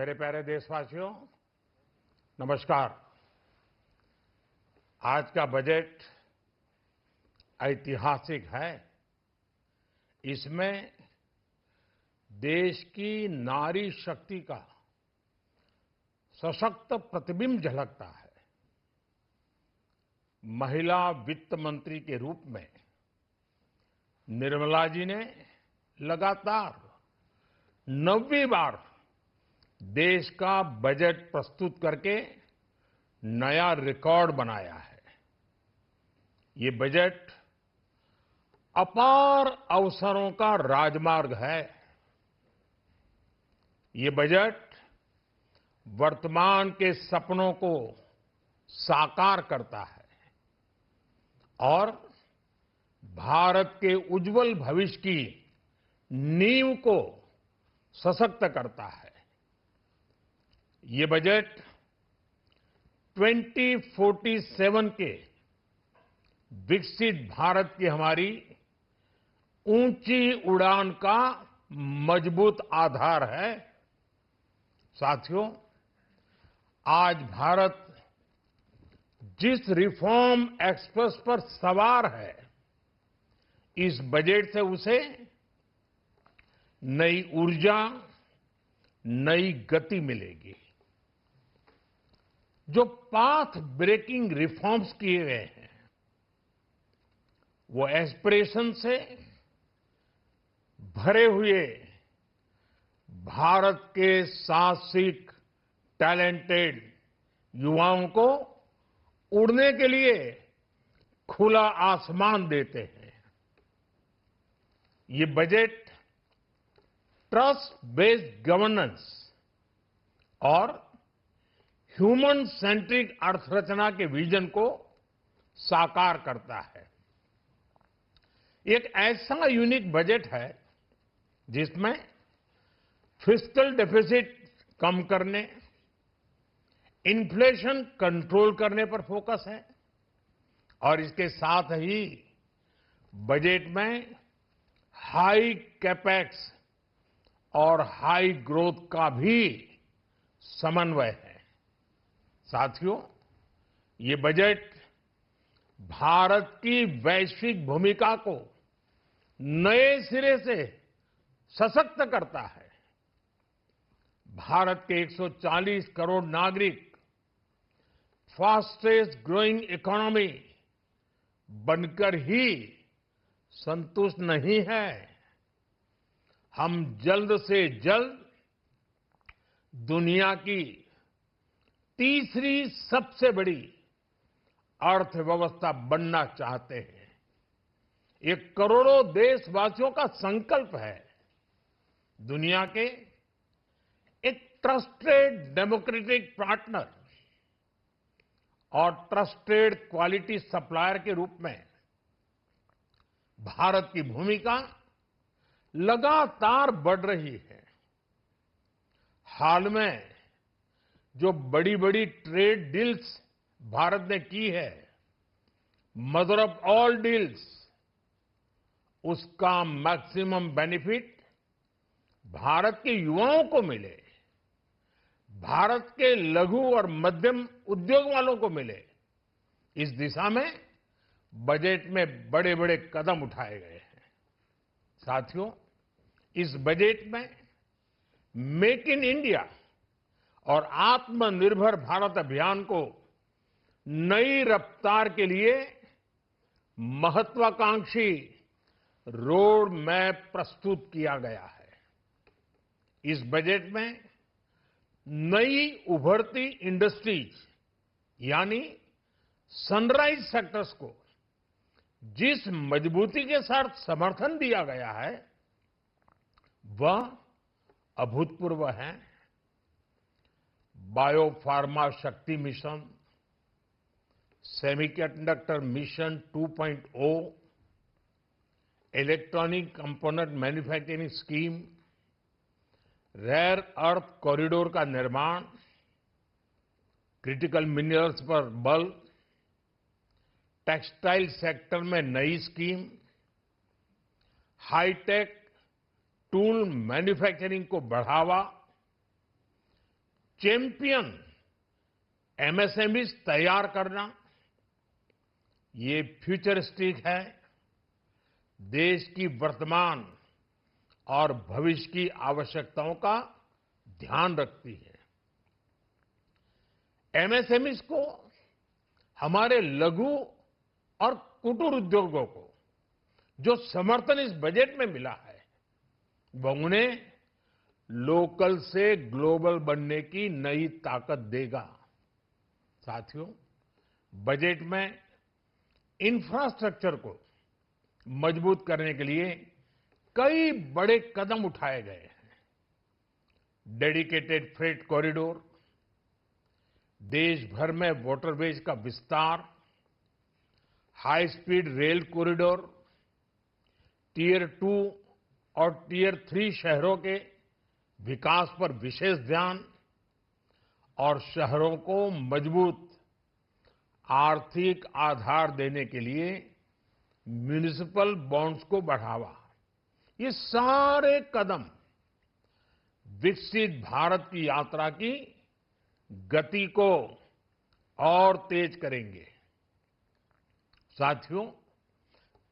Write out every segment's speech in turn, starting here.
मेरे प्यारे देशवासियों, नमस्कार। आज का बजट ऐतिहासिक है। इसमें देश की नारी शक्ति का सशक्त प्रतिबिंब झलकता है। महिला वित्त मंत्री के रूप में निर्मला जी ने लगातार 9वीं बार देश का बजट प्रस्तुत करके नया रिकॉर्ड बनाया है। ये बजट अपार अवसरों का राजमार्ग है। ये बजट वर्तमान के सपनों को साकार करता है और भारत के उज्जवल भविष्य की नींव को सशक्त करता है। ये बजट 2047 के विकसित भारत की हमारी ऊंची उड़ान का मजबूत आधार है। साथियों, आज भारत जिस रिफॉर्म एक्सप्रेस पर सवार है, इस बजट से उसे नई ऊर्जा, नई गति मिलेगी। जो पाथ ब्रेकिंग रिफॉर्म्स किए गए हैं, वो एस्पिरेशन से भरे हुए भारत के साहसिक, टैलेंटेड युवाओं को उड़ने के लिए खुला आसमान देते हैं। ये बजट ट्रस्ट बेस्ड गवर्नेंस और ह्यूमन सेंट्रिक अर्थरचना के विजन को साकार करता है। एक ऐसा यूनिक बजट है जिसमें फिस्कल डेफिसिट कम करने, इन्फ्लेशन कंट्रोल करने पर फोकस है और इसके साथ ही बजट में हाई कैपेक्स और हाई ग्रोथ का भी समन्वय है। साथियों, ये बजट भारत की वैश्विक भूमिका को नए सिरे से सशक्त करता है। भारत के 140 करोड़ नागरिक फास्टेस्ट ग्रोइंग इकोनॉमी बनकर ही संतुष्ट नहीं है। हम जल्द से जल्द दुनिया की तीसरी सबसे बड़ी अर्थव्यवस्था बनना चाहते हैं। ये करोड़ों देशवासियों का संकल्प है। दुनिया के एक ट्रस्टेड डेमोक्रेटिक पार्टनर और ट्रस्टेड क्वालिटी सप्लायर के रूप में भारत की भूमिका लगातार बढ़ रही है। हाल में जो बड़ी बड़ी ट्रेड डील्स भारत ने की है, मदर ऑफ ऑल डील्स, उसका मैक्सिमम बेनिफिट भारत के युवाओं को मिले, भारत के लघु और मध्यम उद्योग वालों को मिले। इस दिशा में बजट में बड़े बड़े कदम उठाए गए हैं। साथियों, इस बजट में मेक इन इंडिया और आत्मनिर्भर भारत अभियान को नई रफ्तार के लिए महत्वाकांक्षी रोड मैप प्रस्तुत किया गया है। इस बजट में नई उभरती इंडस्ट्रीज यानी सनराइज सेक्टर्स को जिस मजबूती के साथ समर्थन दिया गया है, वह अभूतपूर्व है। Biopharma Shakti mission, semiconductor mission 2.0, electronic component manufacturing scheme, rare earth corridor का निर्माण, क्रिटिकल मिनरल्स पर बल, टेक्सटाइल सेक्टर में नई स्कीम, हाईटेक टूल मैन्युफैक्चरिंग को बढ़ावा, चैंपियन एमएसएमईज तैयार करना, ये फ्यूचरिस्टिक है, देश की वर्तमान और भविष्य की आवश्यकताओं का ध्यान रखती है। एमएसएमईज को, हमारे लघु और कुटीर उद्योगों को जो समर्थन इस बजट में मिला है, वह उन्हें लोकल से ग्लोबल बनने की नई ताकत देगा। साथियों, बजट में इंफ्रास्ट्रक्चर को मजबूत करने के लिए कई बड़े कदम उठाए गए हैं। डेडिकेटेड फ्रेट कॉरिडोर, देश भर में वाटरवेज का विस्तार, high speed rail corridor, tier 2 और टियर 3 शहरों के विकास पर विशेष ध्यान और शहरों को मजबूत आर्थिक आधार देने के लिए म्युनिसिपल बॉन्ड्स को बढ़ावा, ये सारे कदम विकसित भारत की यात्रा की गति को और तेज करेंगे। साथियों,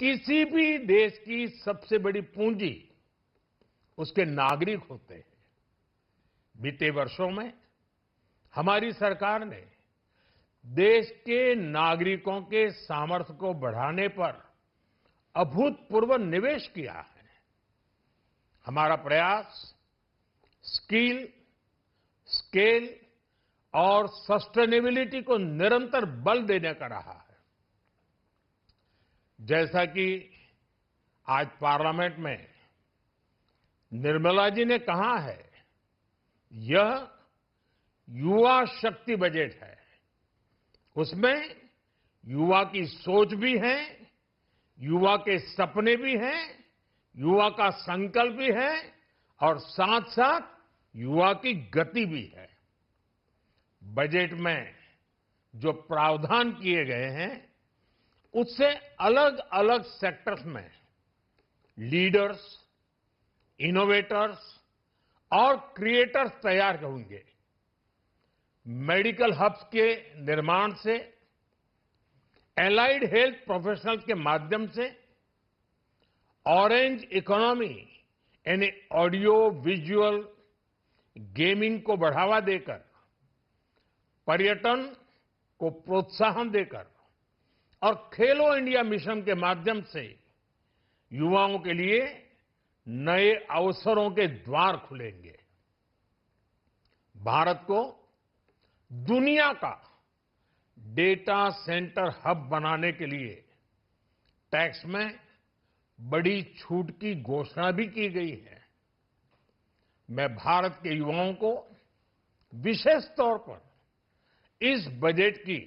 किसी भी देश की सबसे बड़ी पूंजी उसके नागरिक होते हैं। बीते वर्षों में हमारी सरकार ने देश के नागरिकों के सामर्थ्य को बढ़ाने पर अभूतपूर्व निवेश किया है। हमारा प्रयास स्किल, स्केल और सस्टेनेबिलिटी को निरंतर बल देने का रहा है। जैसा कि आज पार्लियामेंट में निर्मला जी ने कहा है, यह युवा शक्ति बजट है। उसमें युवा की सोच भी है, युवा के सपने भी हैं, युवा का संकल्प भी है और साथ साथ युवा की गति भी है। बजट में जो प्रावधान किए गए हैं, उससे अलग अलग सेक्टर्स में लीडर्स, इनोवेटर्स और क्रिएटर्स तैयार होंगे। मेडिकल हब्स के निर्माण से, एलाइड हेल्थ प्रोफेशनल्स के माध्यम से, ऑरेंज इकोनॉमी यानी ऑडियो विजुअल गेमिंग को बढ़ावा देकर, पर्यटन को प्रोत्साहन देकर और खेलो इंडिया मिशन के माध्यम से युवाओं के लिए नए अवसरों के द्वार खुलेंगे। भारत को दुनिया का डेटा सेंटर हब बनाने के लिए टैक्स में बड़ी छूट की घोषणा भी की गई है। मैं भारत के युवाओं को विशेष तौर पर इस बजट की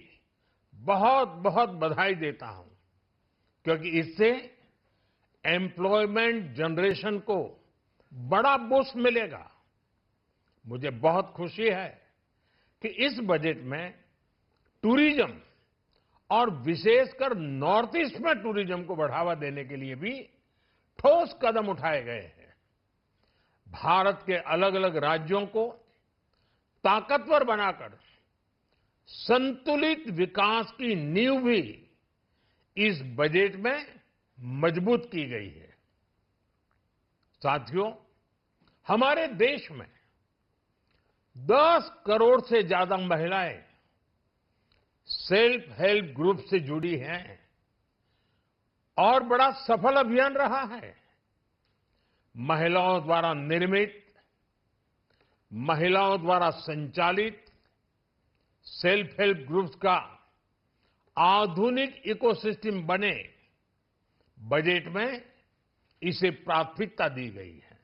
बहुत बहुत बधाई देता हूं, क्योंकि इससे एम्प्लॉयमेंट जनरेशन को बड़ा बूस्ट मिलेगा। मुझे बहुत खुशी है कि इस बजट में टूरिज्म और विशेषकर नॉर्थ ईस्ट में टूरिज्म को बढ़ावा देने के लिए भी ठोस कदम उठाए गए हैं। भारत के अलग अलग राज्यों को ताकतवर बनाकर संतुलित विकास की नींव भी इस बजट में मजबूत की गई है। साथियों, हमारे देश में 10 करोड़ से ज्यादा महिलाएं सेल्फ हेल्प ग्रुप से जुड़ी हैं और बड़ा सफल अभियान रहा है। महिलाओं द्वारा निर्मित, महिलाओं द्वारा संचालित सेल्फ हेल्प ग्रुप्स का आधुनिक इकोसिस्टम बने, बजट में इसे प्राथमिकता दी गई है।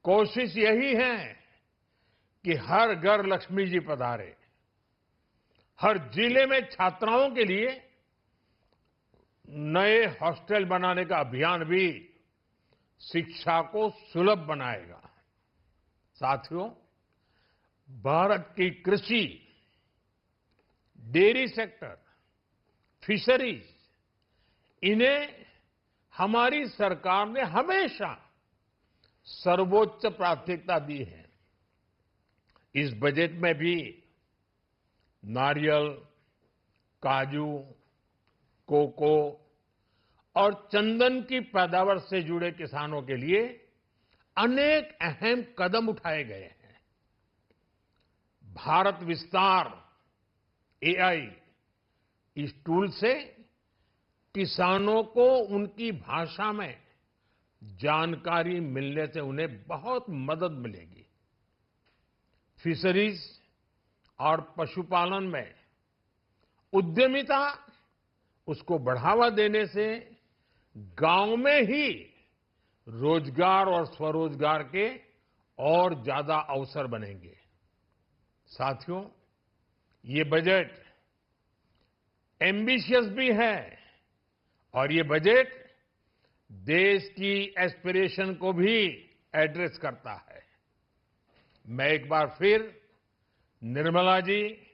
कोशिश यही है कि हर घर लक्ष्मी जी पधारे। हर जिले में छात्राओं के लिए नए हॉस्टल बनाने का अभियान भी शिक्षा को सुलभ बनाएगा। साथियों, भारत की कृषि, डेयरी सेक्टर, फिशरीज, इन्हें हमारी सरकार ने हमेशा सर्वोच्च प्राथमिकता दी है। इस बजट में भी नारियल, काजू, कोको और चंदन की पैदावार से जुड़े किसानों के लिए अनेक अहम कदम उठाए गए हैं। भारत विस्तार एआई इस टूल से किसानों को उनकी भाषा में जानकारी मिलने से उन्हें बहुत मदद मिलेगी। फिशरीज और पशुपालन में उद्यमिता, उसको बढ़ावा देने से गांव में ही रोजगार और स्वरोजगार के और ज्यादा अवसर बनेंगे। साथियों, ये बजट एम्बिशियस भी है और ये बजट देश की एस्पिरेशन को भी एड्रेस करता है। मैं एक बार फिर निर्मला जी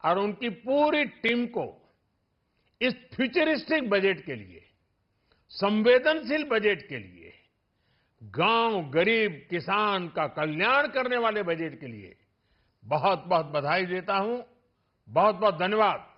और उनकी पूरी टीम को इस फ्यूचरिस्टिक बजट के लिए, संवेदनशील बजट के लिए, गांव, गरीब, किसान का कल्याण करने वाले बजट के लिए बहुत बहुत बधाई देता हूं। बहुत बहुत धन्यवाद।